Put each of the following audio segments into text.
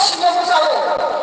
Peshimia Musao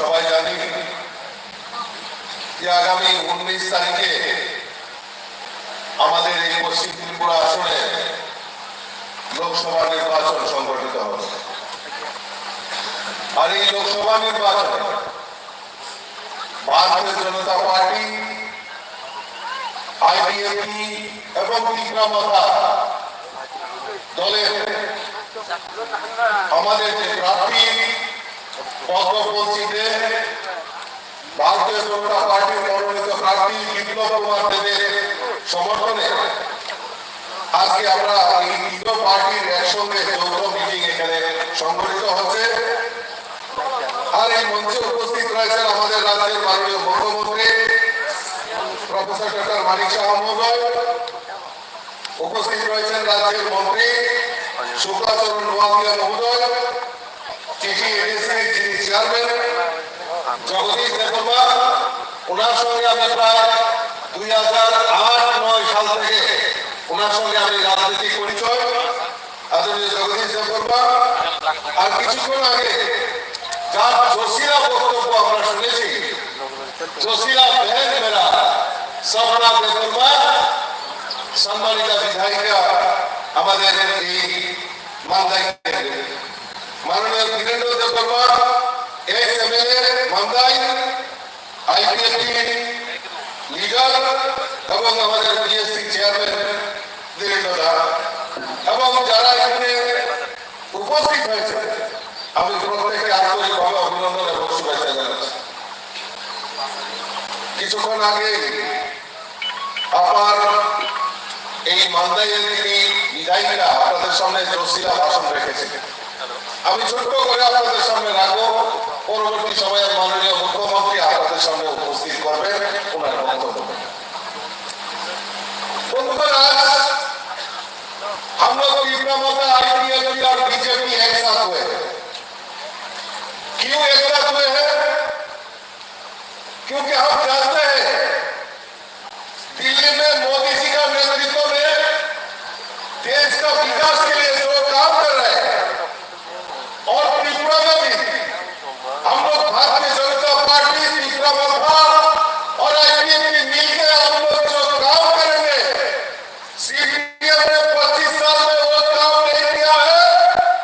সবাই জানি যে আগামী 19 তারিখে আমাদের এই পশ্চিম ত্রিপুরা আসনে লোকসভা নির্বাচন সংগঠিত হবে। আর এই লোকসভা নির্বাচনে ভারতীয় জনতা পার্টি, আইপিএফটি এবং ত্রিপুরা মাথা দলের আমাদের যে প্রার্থী পদ্মপন্থীদের ভারতীয় জনতা পার্টির মনোনীত প্রার্থী বিপ্লব কুমার দেবের সমর্থনে আজকে আমরা এই দুটো পার্টির একসঙ্গে যৌথ মিটিং এখানে সংগঠিত হচ্ছে। আর এই মঞ্চে উপস্থিত রয়েছেন আমাদের রাজ্যের মাননীয় মুখ্যমন্ত্রী প্রফেসর ডক্টর মানিক সাহা মহোদয়, উপস্থিত রয়েছেন রাজ্যের মন্ত্রী শুক্লাচরণ নোয়াতিয়া মহোদয়, চিঠি এডিসির যিনি চেয়ারম্যান জগদীশ দেববর্মা, ওনার সঙ্গে আমি প্রায় 2008-9 সাল থেকে ওনার সঙ্গে আমি রাজনৈতিক পরিচয়, আদরণীয় জগদীশ দেববর্মা। আর কিছুক্ষণ আগে যার জোশিলা বক্তব্য আমরা শুনেছি, জোশিলা बहन मेरा सपना देवबर्मा, সম্মানিতা বিধায়িকা আমাদের এই মান্দাই মাননীয় Birendra Debbarma, ex MLA Mandai, IPFT leader এবং আমাদের বিএসসি চেয়ারম্যান বীরেন্দ্র দা এবং যারা এখানে উপস্থিত হয়েছে, আমি প্রত্যেককে আন্তরিকভাবে অভিনন্দন এবং শুভেচ্ছা জানাচ্ছি। কিছুক্ষণ আগে আবার এই মান্দাইয়ের যিনি বিধায়িকা আপনাদের সামনে জোশিলা ভাষণ রেখেছেন, আমি ছোট্ট করে আপনাদের সামনে রাখবো। পরবর্তী সময়ে মাননীয় মুখ্যমন্ত্রী আপনাদের সামনে উপস্থিত করবেন ওনার বক্তব্য। বন্ধুগণ, आज हम लोग त्रिपुरा माता आईपीएफटी और बीजेपी एक साथ हुए। क्यों एक साथ हुए हैं? क्योंकि हम जानते हैं दिल्ली में मोदी जी का नेतृत्व में देश का विकास के लिए जो काम कर रहे हैं, और त्रिपुरा में भी हम लोग भारतीय जनता पार्टी, त्रिपुरा माता और आईपीएफटी मिलकर हम लोग जो काम करेंगे, सीपीएम ने 25 साल में वो काम नहीं किया है।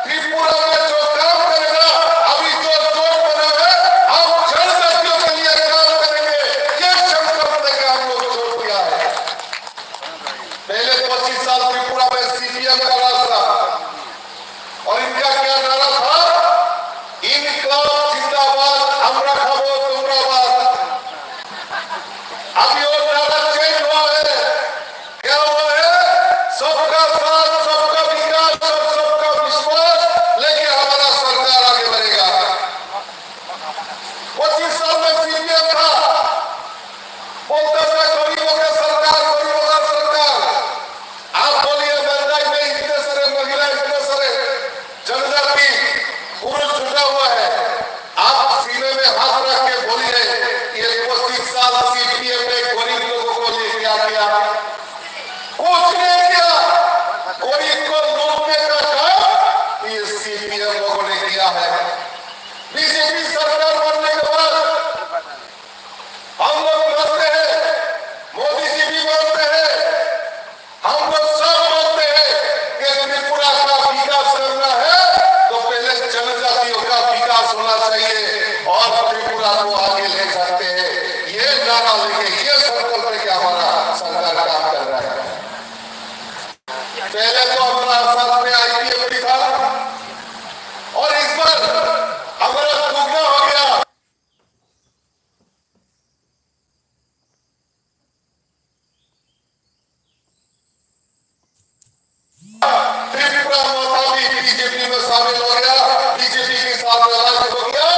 त्रिपुरा में जो काम करेगा, अभी जो जोड़ बना है, हम जनजातियों के लिए काम करेंगे, ये संकल्प लेकर हम लोग जोड़ दिया है। पहले 25 साल त्रिपुरा में सीपीएम का राज था और इनका क्या नारा था? इनकलाब जिंदाबाद, हमरा खाबो तुमराबाद। अभी वो नारा चेंज हुआ है। क्या हुआ है? सबका साथ, सबका विकास और सबका विश्वास लेके हमारा सरकार आगे बढ़ेगा। 25 साल में सीपीएम था, बोलता था गरीबों का सरकार, गरीबों का सरकार। आप बोलिए मंदाई में इतने सारे महिला, इतने सारे जनजाति पुरुष जुटा हुआ है, आप सीने में हाथ रख के बोलिए ये 25 साल सीपीएम ने गरीब लोगों को लिए क्या किया? कुछ नहीं किया। गरीब को लूटने का काम ये सीपीएम लोगों ने किया है। बीजेपी सरकार बनने के बाद हम लोग मानते हैं, मोदी जी भी मानते हैं, हम लोग सब मानते हैं कि त्रिपुरा का विकास करना है तो पहले जनजातियों का विकास होना चाहिए और त्रिपुरा को आगे ले सकते हैं। ये नारा लेके, ये संकल्प लेके हमारा सरकार काम कर रहा है। पहले तो हमारा साथ में आईपीएफटी था और इस बार हमारा दुगना हो गया। त्रिपुरा माता भी बीजेपी में शामिल हो गया, बीजेपी के साथ अलग हो गया।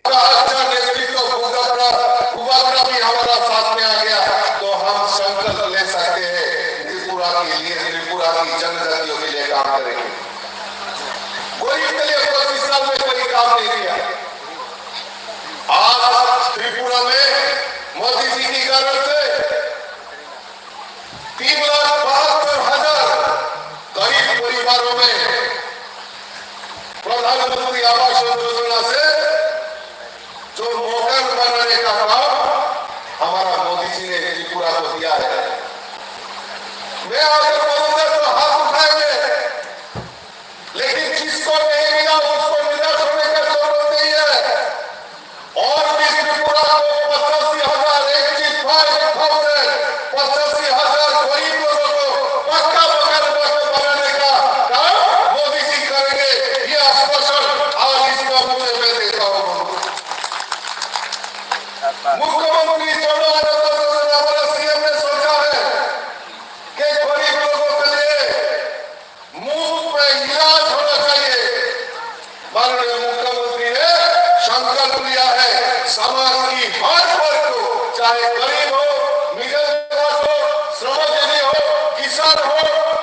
अच्छा नेतृत्व भूगोल भी हमारा साथ में आ गया, तो हम संकल्प ले सकते हैं त्रिपुरा के लिए, त्रिपुरा की जनजातियों के लिए काम करेंगे। गरीब के लिए 25 साल में कोई काम नहीं किया। आज त्रिपुरा में मोदी जी की कारण से 3,72,000 गरीब परिवारों में प्रधान प्रधानमंत्री आवास योजना से जो मकान बनाने का काम हमारा मोदी जी ने त्रिपुरा को दिया है, मैं अगर बोलूंगा तो हाथ उठाएंगे, लेकिन जिसको नहीं मिला उसको निराश होने का जरूरत नहीं है। और भी त्रिपुरा को 85,000 गरीब लोगों को पक्का मकान बनाने का काम मोदी जी करेंगे, ये आश्वासन आज इसका मुझे मैं देता हूँ। मुख्यमंत्री चौड़ा हमारा सीएम ने सोचा है कि गरीब लोगों के लिए मुफ्त में इलाज होना चाहिए। माननीय मुख्यमंत्री ने संकल्प लिया है समाज की हर वर्ग को, चाहे गरीब हो, मिडिल क्लास हो, श्रमजीवी हो, किसान हो,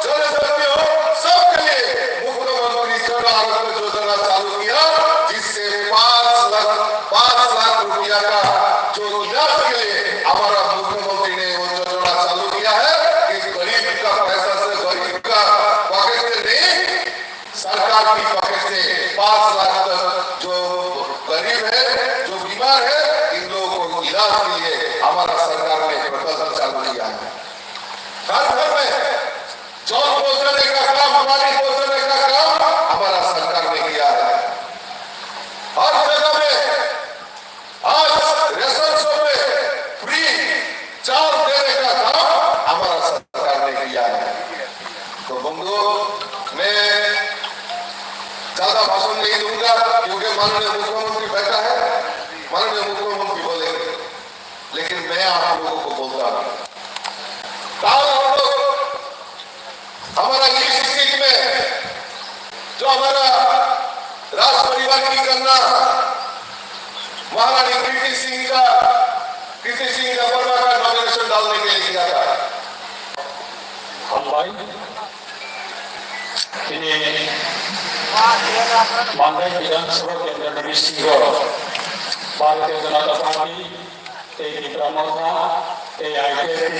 जनजाति हो, सबके लिए मुख्यमंत्री जन आरोग्य योजना चालू किया, जिससे 5 लाख रुपया का जो इलाज के लिए हमारा मुख्यमंत्री ने वो योजना चालू किया है कि गरीब का पैसा से, गरीब का पॉकेट से नहीं, सरकार की पॉकेट से 5 लाख तक जो गरीब है, जो बीमार है, इन लोगों को इलाज के लिए हमारा सरकार ने प्रपोजल चालू किया है। घर घर में जल पहुंचाने का काम, पानी पहुंचाने का काम हमारा सरकार ने किया है। हर जगह में आज रेशन शॉप में फ्री चावल देने का काम हमारा सरकार ने किया है। तो बंधु, मैं ज्यादा भाषण नहीं दूंगा क्योंकि माननीय मुख्यमंत्री बैठा है, माननीय मुख्यमंत्री बोलेंगे, लेकिन मैं आप लोगों को बोलता हूं, हम लोग हमारा इस सीट में जो हमारा राज परिवार की कन्या महारानी कृति सिंह वर्मा का नॉमिनेशन डालने के लिए किया था। माननीय विधानसभा केंद्र मिनिस्ट्री भारतीय जनता पार्टी प्रमुख ITF